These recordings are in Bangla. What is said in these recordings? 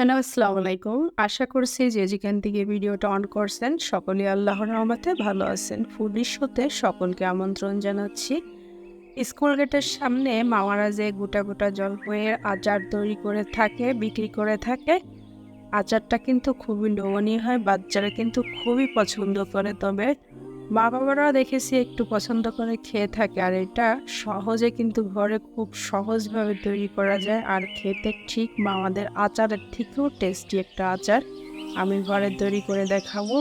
হ্যালো, আসসালামু আলাইকুম। আশা করছি যে যেখান থেকে ভিডিওটা অন করছেন সকলেই আল্লাহর রহমতে ভালো আছেন। ফুডির শোতে সকলকে আমন্ত্রণ জানাচ্ছি। স্কুল গেটের সামনে মামারা যে গোটা গোটা জলপাইয়ের আচার তৈরি করে থাকে, বিক্রি করে থাকে। আচারটা কিন্তু খুবই লোভনীয় হয়, বাচ্চারা কিন্তু খুবই পছন্দ করে। তবে মা বাবারাও দেখেছি একটু পছন্দ করে খেয়ে থাকে। আর এটা সহজে কিন্তু ঘরে খুব সহজভাবে তৈরি করা যায়, আর খেতে ঠিক মামাদের আচারের থেকেও টেস্টি একটা আচার আমি ঘরে তৈরি করে দেখাবো।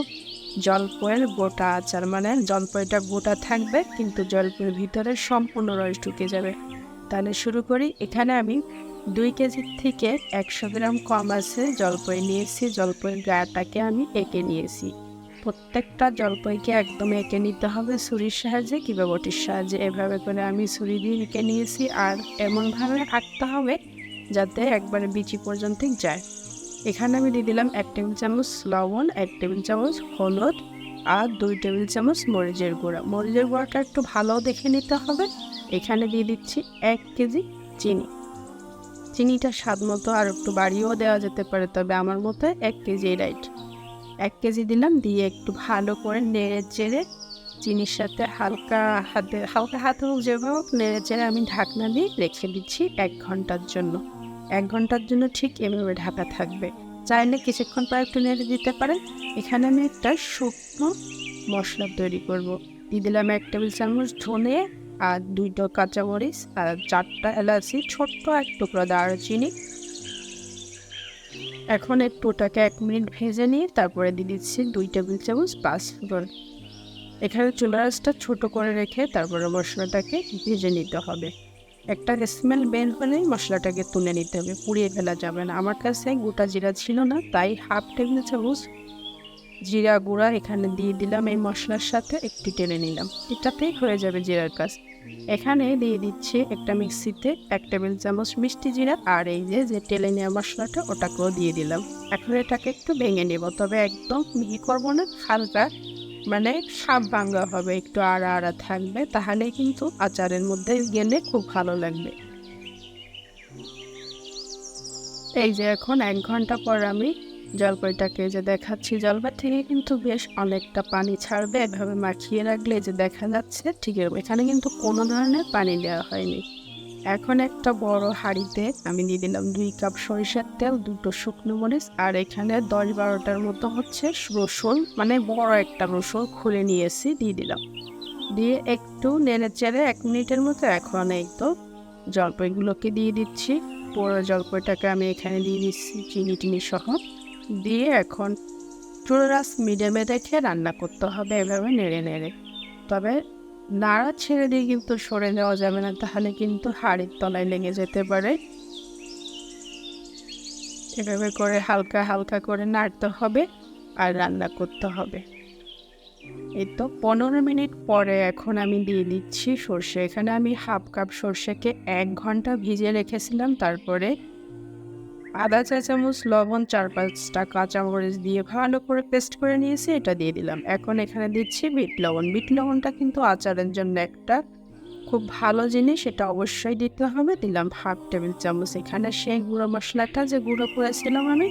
জলপাইয়ের গোটা আচার, মানে জলপাইটা গোটা থাকবে কিন্তু জলপাইয়ের ভিতরে সম্পূর্ণ রস ঢুকে যাবে। তাহলে শুরু করি। এখানে আমি 2 কেজির থেকে 100 গ্রাম কম আছে জলপাই নিয়েছি। জলপাইয়ের গাটাকে আমি এঁকে নিয়েছি। প্রত্যেকটা জলপাইকে একদম এঁকে নিতে হবে ছুরির সাহায্যে কিংবা বটির সাহায্যে। এভাবে করে আমি ছুরি দিয়ে এঁকে নিয়েছি, আর এমনভাবে আঁকতে হবে যাতে একবারে বিচি পর্যন্ত যায়। এখানে আমি দিয়ে দিলাম 1 টেবিল চামচ লবণ, 1 টেবিল চামচ হলুদ, আর 2 টেবিল চামচ মরিচের গুঁড়া। মরিচের গুঁড়াটা একটু ভালো দেখে নিতে হবে। এখানে দিয়ে দিচ্ছি 1 কেজি চিনি। চিনিটা স্বাদ মতো আর একটু বাড়িয়েও দেওয়া যেতে পারে, তবে আমার মতে 1 কেজি রাইট। 1 কেজি দিলাম, দিয়ে একটু ভালো করে নেড়ে চেড়ে চিনির সাথে হালকা হাতে হোক যেভাবে হোক নেড়ে চেড়ে আমি ঢাকনা দিয়ে রেখে দিচ্ছি 1 ঘন্টার জন্য। 1 ঘন্টার জন্য ঠিক এভাবে ঢাকা থাকবে। চাইলে কিছুক্ষণ পর একটু নেড়ে দিতে পারেন। এখানে আমি একটা শুকনো মশলা তৈরি করব। দিয়ে দিলাম 1 টেবিল চামচ ধনে, আর 2টা কাঁচামরিচ, আর 4টা এলাচি, ছোট্ট এক টুকরো দারুচিনি। এখন একটু ওটাকে 1 মিনিট ভেজে নিয়ে তারপরে দিয়ে দিচ্ছি 2 টেবিল চামচ পাঁচফোড়ন। এখানে চুলার আঁচটা ছোট করে রেখে তারপরে মশলাটাকে ভেজে নিতে হবে। একটা স্মেল বের হলেই মশলাটাকে তুলে নিতে হবে, পুড়িয়ে ফেলা যাবে না। আমার কাছে গোটা জিরা ছিল না, তাই 1/2 টেবিল চামচ জিরা গুঁড়া এখানে দিয়ে দিলাম। এই মশলার সাথে একটু টেনে নিলাম, এটাতেই হয়ে যাবে জিরার কাজ। এখানে দিয়ে দিচ্ছি একটা মিক্সিতে 1 টেবিল চামচ মিষ্টি জিরা, আর এই যে টেলে নেওয়া মশলাটা ওটাকেও দিয়ে দিলাম। এখন এটাকে একটু ভেঙে নেব, তবে একদম মিহি করবো না, হালকা মানে সাপ ভাঙা হবে, একটু আড়া আড়া থাকবে, তাহলে কিন্তু আচারের মধ্যে গেলে খুব ভালো লাগবে। এই যে এখন 1 ঘন্টা পর আমি জলপাইটাকে যে দেখাচ্ছি, জলপাই থেকে কিন্তু বেশ অনেকটা পানি ছাড়বে। এভাবে মাখিয়ে রাখলে যে দেখা যাচ্ছে ঠিক এখানে কিন্তু কোনো ধরনের পানি দেওয়া হয়নি। এখন একটা বড় হাঁড়িতে আমি দিয়ে দিলাম 2 কাপ সরিষার তেল, 2টো শুকনো মরিচ, আর এখানে 10-12টার মতো হচ্ছে রসুন, মানে বড় একটা রসুন খুলে নিয়েছি, দিয়ে দিলাম। দিয়ে একটু নেড়ে চেড়ে 1 মিনিটের মতো এখন এই তো জলপাইগুলোকে দিয়ে দিচ্ছি। পুরো জলপাইটাকে আমি এখানে দিয়ে দিচ্ছি চিনি টিনি সহ। দিয়ে এখন চুলার আঁচ মিডিয়ামে রেখে রান্না করতে হবে এভাবে নেড়ে নেড়ে। তবে নাড়া ছেড়ে দিয়ে কিন্তু সরে দেওয়া যাবে না, তাহলে কিন্তু হাঁড়ির তলায় লেগে যেতে পারে। এভাবে করে হালকা হালকা করে নাড়তে হবে আর রান্না করতে হবে। এই তো 15 মিনিট পরে এখন আমি দিয়ে দিচ্ছি সর্ষে। এখানে আমি 1/2 কাপ সর্ষেকে 1 ঘন্টা ভিজিয়ে রেখেছিলাম। তারপরে আধা চা চামচ লবণ, 4-5টা কাঁচামরিচ দিয়ে ভালো করে পেস্ট করে নিয়েছি, এটা দিয়ে দিলাম। এখন এখানে দিচ্ছি বিট লবণ। বিট লবণটা কিন্তু আচারের জন্য একটা খুব ভালো জিনিস, এটা অবশ্যই দিতে হবে। দিলাম 1/2 টেবিল চামচ। এখানে সেই গুঁড়ো মশলাটা যে গুঁড়ো করেছিলাম আমি,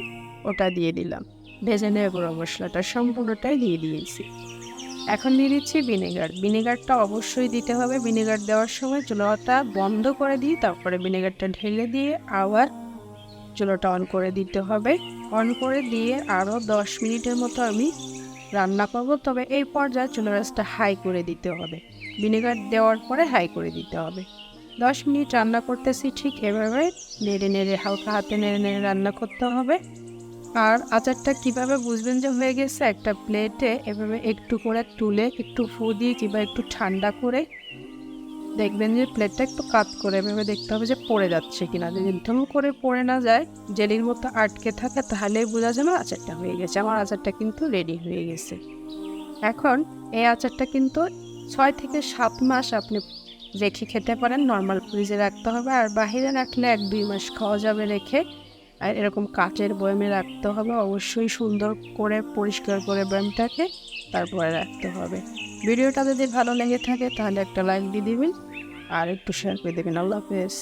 ওটা দিয়ে দিলাম। ভেজে নেওয়া গুঁড়ো মশলাটা সম্পূর্ণটাই দিয়ে দিয়েছি। এখন দিয়ে দিচ্ছি ভিনেগার। ভিনেগারটা অবশ্যই দিতে হবে। ভিনেগার দেওয়ার সময় চুলাটা বন্ধ করে দিয়ে তারপরে ভিনেগারটা ঢেলে দিয়ে আবার চুলাটা অন করে দিতে হবে। অন করে দিয়ে আরও 10 মিনিটের মতো আমি রান্না করব। তবে এই পর্যায়ে চুলার আঁচটা হাই করে দিতে হবে। ভিনেগার দেওয়ার পরে হাই করে দিতে হবে। 10 মিনিট রান্না করতেছি ঠিক এভাবে নেড়ে নেড়ে, হালকা হাতে নেড়ে নেড়ে রান্না করতে হবে। আর আচারটা কিভাবে বুঝবেন যে হয়ে গেছে, একটা প্লেটে এভাবে একটু করে তুলে একটু ফু দিয়ে কিংবা একটু ঠান্ডা করে দেখবেন যে প্লেটটা একটু কাত করে এভাবে দেখতে হবে যে পড়ে যাচ্ছে কিনা। যদি ধুম করে পড়ে না যায়, জেলির মতো আটকে থাকে, তাহলেই বোঝা যাবে আচারটা হয়ে গেছে। আমার আচারটা কিন্তু রেডি হয়ে গেছে। এখন এই আচারটা কিন্তু 6 থেকে 7 মাস আপনি রেখে খেতে পারেন। নর্মাল ফ্রিজে রাখতে হবে, আর বাহিরে রাখলে 1-2 মাস খাওয়া যাবে রেখে। আর এরকম কাচের বয়ামে রাখতে হবে, অবশ্যই সুন্দর করে পরিষ্কার করে বয়ামটাকে তারপরে রাখতে হবে। ভিডিওটা যদি ভালো লেগে থাকে তাহলে একটা লাইক দিয়ে দিবেন আর একটু শেয়ার করে দেবেন। আল্লাহ হাফেজ।